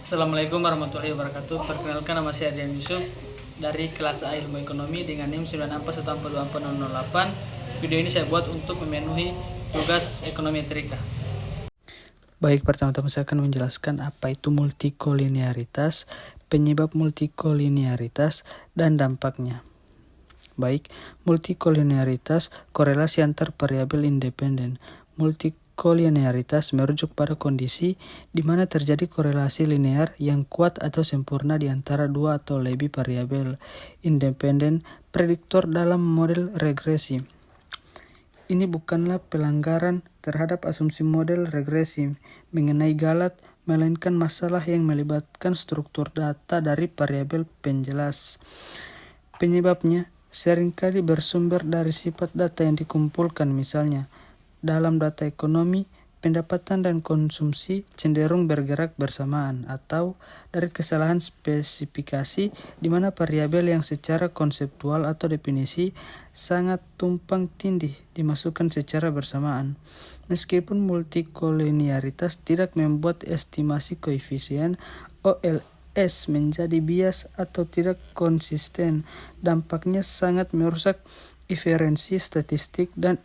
Assalamualaikum warahmatullahi wabarakatuh. Perkenalkan, nama saya Adrian Yusuf dari kelas A Ilmu Ekonomi dengan NIM 94142428. Video ini saya buat untuk memenuhi tugas ekonometrika. Baik, pertama-tama saya akan menjelaskan apa itu multikolinearitas, penyebab multikolinearitas, dan dampaknya. Baik, multikolinearitas korelasi antar variabel independen. Multikolinearitas merujuk pada kondisi di mana terjadi korelasi linear yang kuat atau sempurna di antara dua atau lebih variabel independen prediktor dalam model regresi. Ini bukanlah pelanggaran terhadap asumsi model regresi mengenai galat, melainkan masalah yang melibatkan struktur data dari variabel penjelas. Penyebabnya seringkali bersumber dari sifat data yang dikumpulkan, misalnya dalam data ekonomi, pendapatan dan konsumsi cenderung bergerak bersamaan, atau dari kesalahan spesifikasi di mana variabel yang secara konseptual atau definisi sangat tumpang tindih dimasukkan secara bersamaan. Meskipun multikolinearitas tidak membuat estimasi koefisien OLS menjadi bias atau tidak konsisten, dampaknya sangat merusak inferensi statistik dan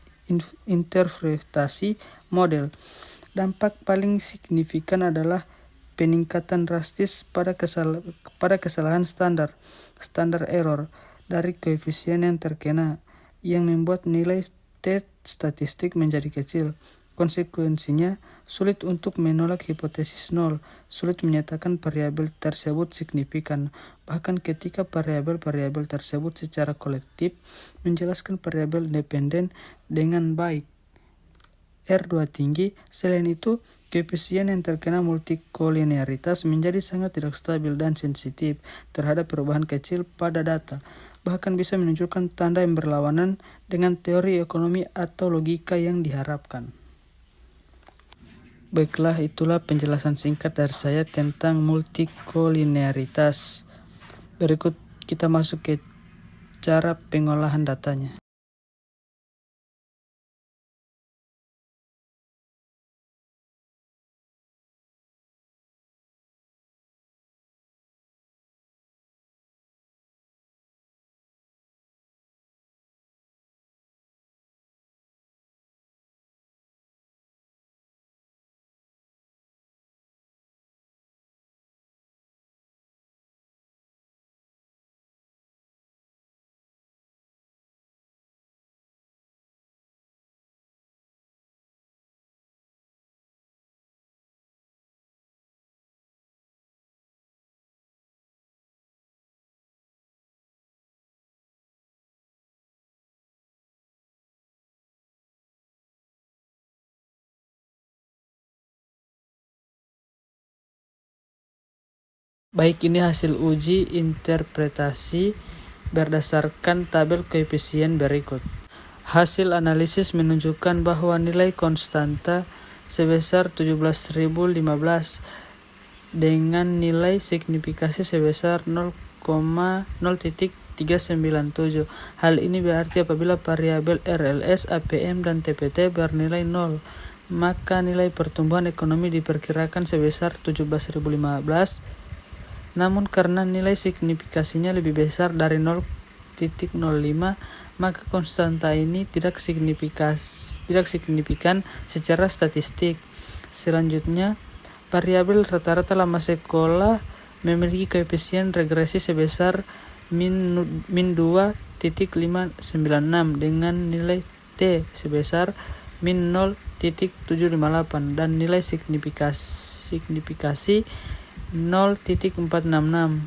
interpretasi model. Dampak paling signifikan adalah peningkatan drastis pada kesalahan standar error dari koefisien yang terkena, yang membuat nilai T statistik menjadi kecil. Konsekuensinya, sulit untuk menolak hipotesis nol, sulit menyatakan variabel tersebut signifikan, bahkan ketika variabel-variabel tersebut secara kolektif menjelaskan variabel independen dengan baik. R2 tinggi. Selain itu, koefisien yang terkena multikolinearitas menjadi sangat tidak stabil dan sensitif terhadap perubahan kecil pada data, bahkan bisa menunjukkan tanda yang berlawanan dengan teori ekonomi atau logika yang diharapkan. Baiklah, itulah penjelasan singkat dari saya tentang multikolinearitas. Berikut kita masuk ke cara pengolahan datanya. Baik, ini hasil uji interpretasi berdasarkan tabel koefisien berikut. Hasil analisis menunjukkan bahwa nilai konstanta sebesar 17.015 dengan nilai signifikasi sebesar 0,0.397. Hal ini berarti apabila variabel RLS, APM, dan TPT bernilai 0, maka nilai pertumbuhan ekonomi diperkirakan sebesar 17.015. Namun karena nilai signifikasinya lebih besar dari 0,05, maka konstanta ini tidak signifikan secara statistik. Selanjutnya, variabel rata-rata lama sekolah memiliki koefisien regresi sebesar min 2.596 dengan nilai T sebesar min 0.758 dan nilai signifikasi 0.466.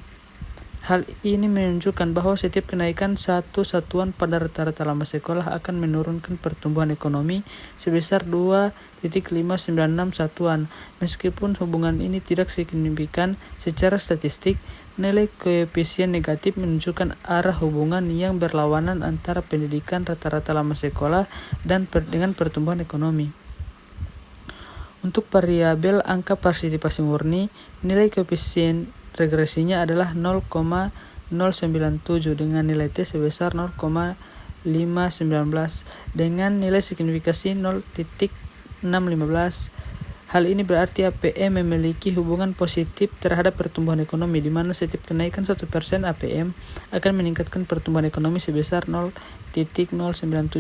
Hal ini menunjukkan bahwa setiap kenaikan satu satuan pada rata-rata lama sekolah akan menurunkan pertumbuhan ekonomi sebesar 2.596 satuan. Meskipun hubungan ini tidak signifikan secara statistik, nilai koefisien negatif menunjukkan arah hubungan yang berlawanan antara pendidikan rata-rata lama sekolah dan dengan pertumbuhan ekonomi. Untuk variabel angka partisipasi murni, nilai koefisien regresinya adalah 0,097 dengan nilai T sebesar 0,519 dengan nilai signifikasi 0.615. Hal ini berarti APM memiliki hubungan positif terhadap pertumbuhan ekonomi, di mana setiap kenaikan 1% APM akan meningkatkan pertumbuhan ekonomi sebesar 0,097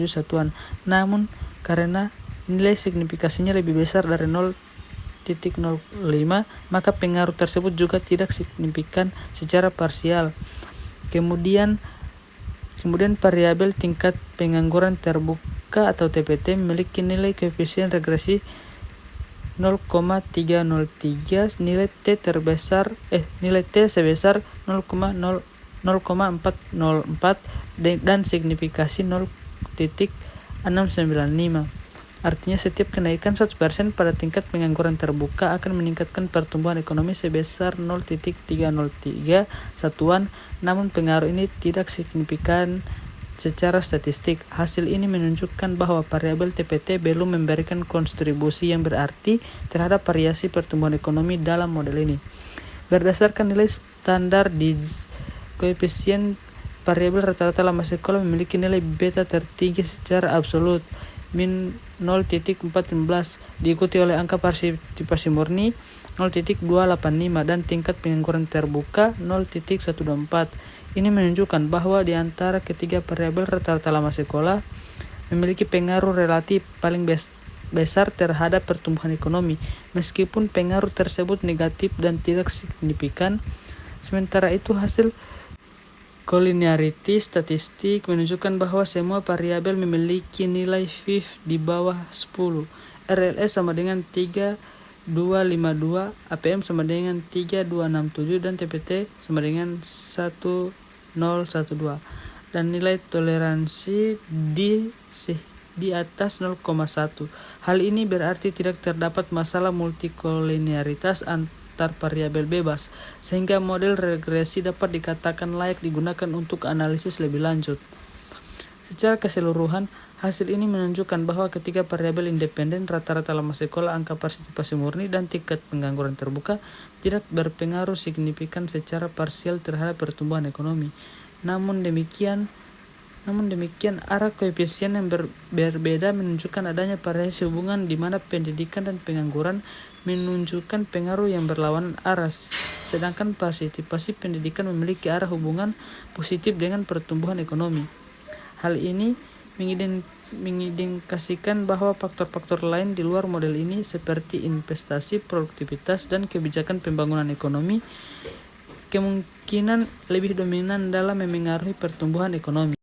satuan. Namun, karena nilai signifikasinya lebih besar dari 0,05, maka pengaruh tersebut juga tidak signifikan secara parsial. Kemudian variabel tingkat pengangguran terbuka atau TPT memiliki nilai koefisien regresi 0,303, nilai T sebesar 0,404 dan signifikasi 0,695. Artinya setiap kenaikan 1% pada tingkat pengangguran terbuka akan meningkatkan pertumbuhan ekonomi sebesar 0,303 satuan, namun pengaruh ini tidak signifikan secara statistik. Hasil ini menunjukkan bahwa variabel TPT belum memberikan kontribusi yang berarti terhadap variasi pertumbuhan ekonomi dalam model ini. Berdasarkan nilai standar DIGS, koefisien variabel rata-rata lama sekolah memiliki nilai beta tertinggi secara absolut, min 0,415, diikuti oleh angka partisipasi murni 0,285 dan tingkat pengangguran terbuka 0,124. Ini menunjukkan bahwa di antara ketiga variabel rata-rata lama sekolah memiliki pengaruh relatif paling besar terhadap pertumbuhan ekonomi, meskipun pengaruh tersebut negatif dan tidak signifikan. Sementara itu, hasil kolinearity statistik menunjukkan bahwa semua variabel memiliki nilai VIF di bawah 10. RLS sama dengan 3,252, APM sama dengan 3,267 dan TPT sama dengan 1,012. Dan nilai toleransi di atas 0,1. Hal ini berarti tidak terdapat masalah multikolinearitas antar variabel bebas, sehingga model regresi dapat dikatakan layak digunakan untuk analisis lebih lanjut. Secara keseluruhan, hasil ini menunjukkan bahwa ketiga variabel independen rata-rata lama sekolah, angka partisipasi murni, dan tingkat pengangguran terbuka tidak berpengaruh signifikan secara parsial terhadap pertumbuhan ekonomi. Namun demikian, arah koefisien yang berbeda menunjukkan adanya variasi hubungan di mana pendidikan dan pengangguran menunjukkan pengaruh yang berlawanan arah, sedangkan partisipasi pendidikan memiliki arah hubungan positif dengan pertumbuhan ekonomi. Hal ini mengindikasikan bahwa faktor-faktor lain di luar model ini seperti investasi, produktivitas, dan kebijakan pembangunan ekonomi kemungkinan lebih dominan dalam memengaruhi pertumbuhan ekonomi.